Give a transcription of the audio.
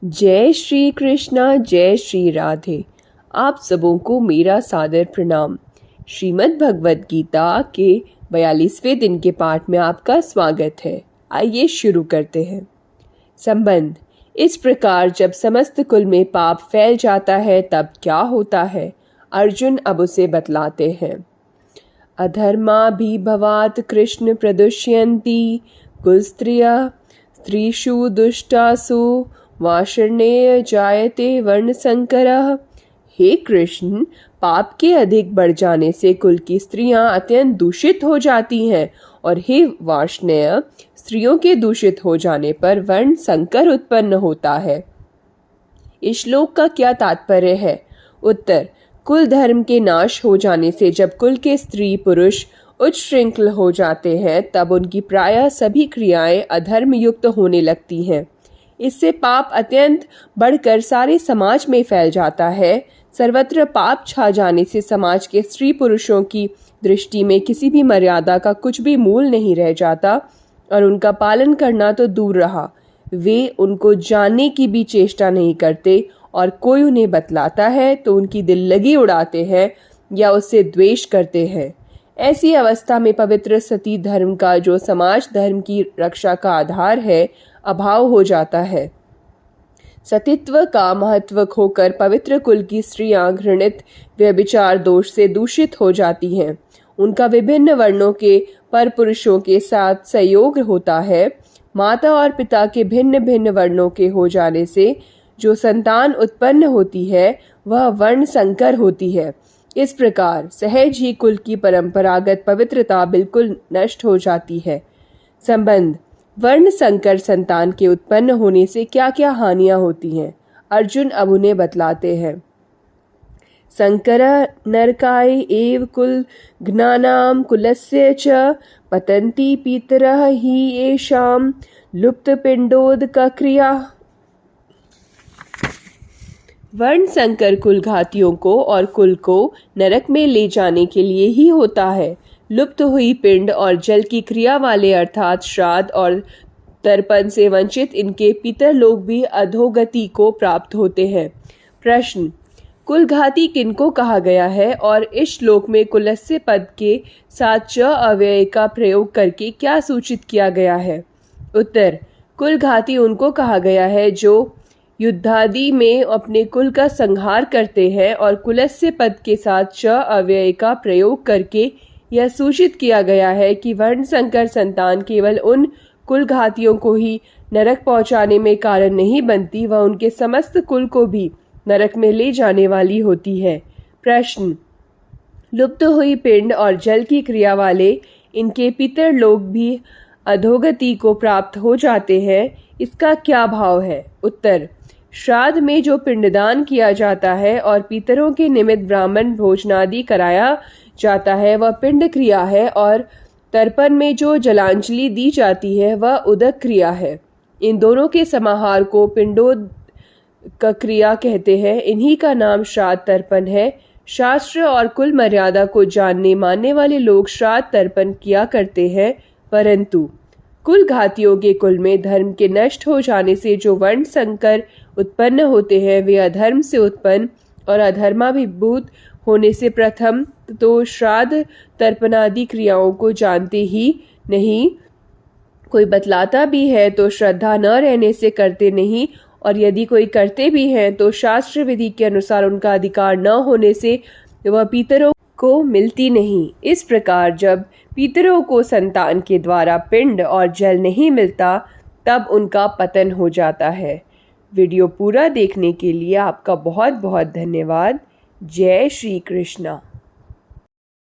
जय श्री कृष्णा, जय श्री राधे। आप सबों को मेरा सादर प्रणाम। श्रीमद् भगवद गीता के 42वें दिन के पाठ में आपका स्वागत है। आइए शुरू करते हैं। संबंध। इस प्रकार जब समस्त कुल में पाप फैल जाता है तब क्या होता है, अर्जुन अब उसे बतलाते हैं। अधर्माभिभवात् कृष्ण प्रदुष्यन्ति कुलस्त्रियः स्त्रीषु दुष्टासु वाषण्येय जायते वर्णसंकरः। हे कृष्ण, पाप के अधिक बढ़ जाने से कुल की स्त्रियां अत्यंत दूषित हो जाती हैं, और हे वार्ष्णेय, स्त्रियों के दूषित हो जाने पर वर्ण संकर उत्पन्न होता है। इस श्लोक का क्या तात्पर्य है? उत्तर। कुल धर्म के नाश हो जाने से जब कुल के स्त्री पुरुष उच्च श्रृंखल हो जाते हैं तब उनकी प्रायः सभी क्रियाएं अधर्म युक्त होने लगती हैं। इससे पाप अत्यंत बढ़कर सारे समाज में फैल जाता है। सर्वत्र पाप छा जाने से समाज के स्त्री पुरुषों की दृष्टि में किसी भी मर्यादा का कुछ भी मूल नहीं रह जाता, और उनका पालन करना तो दूर रहा, वे उनको जानने की भी चेष्टा नहीं करते, और कोई उन्हें बतलाता है तो उनकी दिल लगी उड़ाते हैं या उससे द्वेष करते हैं। ऐसी अवस्था में पवित्र सती धर्म का, जो समाज धर्म की रक्षा का आधार है, अभाव हो जाता है। सतीत्व का महत्व खोकर पवित्र कुल की स्त्रियां घृणित व्यभिचार दोष से दूषित हो जाती हैं। उनका विभिन्न वर्णों के पर पुरुषों के साथ संयोग होता है। माता और पिता के भिन्न भिन्न वर्णों के हो जाने से जो संतान उत्पन्न होती है वह वर्ण संकर होती है। इस प्रकार सहज ही कुल की परंपरागत पवित्रता बिल्कुल नष्ट हो जाती है। संबंध। वर्ण संकर संतान के उत्पन्न होने से क्या क्या हानियां होती हैं, अर्जुन अब उन्हें बतलाते हैं। संकर नरकाय एव कुल घ्नानाम कुलस्य च पतन्ति पितरः हि येषां लुप्त पिंडोदक क्रिया। वर्ण संकर कुल घातियों को और कुल को नरक में ले जाने के लिए ही होता है। लुप्त हुई पिंड और जल की क्रिया वाले अर्थात श्राद्ध और तर्पण से वंचित इनके पितर लोग भी अधोगति को प्राप्त होते हैं। प्रश्न। कुलघाती किनको कहा गया है और इस श्लोक में कुलस्य पद के साथ च अव्यय का प्रयोग करके क्या सूचित किया गया है? उत्तर। कुलघाती उनको कहा गया है जो युद्धादि में अपने कुल का संहार करते हैं, और कुलस्य पद के साथ च अव्यय का प्रयोग करके यह सूचित किया गया है कि वर्ण संकर संतान केवल उन कुलघातियों को ही नरक पहुंचाने में कारण नहीं बनती, वह उनके समस्त कुल को भी नरक में ले जाने वाली होती है। प्रश्न। लुप्त हुई पिंड और जल की क्रिया वाले इनके पितर लोग भी अधोगति को प्राप्त हो जाते हैं, इसका क्या भाव है? उत्तर। श्राद्ध में जो पिंडदान किया जाता है और पितरों के निमित्त ब्राह्मण भोजनादि कराया जाता है वह पिंड क्रिया है, और तर्पण में जो जलांजलि दी जाती है वह उदक क्रिया है। इन दोनों के समाहार को पिंडोदक क्रिया कहते हैं। इन्हीं का नाम श्राद्ध तर्पण है। शास्त्र और कुल मर्यादा को जानने मानने वाले लोग श्राद्ध तर्पण किया करते हैं, परंतु कुल घातियों के कुल में धर्म के नष्ट हो जाने से जो वर्ण संकर उत्पन्न होते हैं वे अधर्म से उत्पन्न और अधर्माभिभूत होने से प्रथम तो श्राद्ध तर्पणादि क्रियाओं को जानते ही नहीं, कोई बतलाता भी है तो श्रद्धा न रहने से करते नहीं, और यदि कोई करते भी हैं तो शास्त्र विधि के अनुसार उनका अधिकार न होने से वह पितरों को मिलती नहीं। इस प्रकार जब पितरों को संतान के द्वारा पिंड और जल नहीं मिलता तब उनका पतन हो जाता है। वीडियो पूरा देखने के लिए आपका बहुत बहुत धन्यवाद। जय श्री कृष्णा।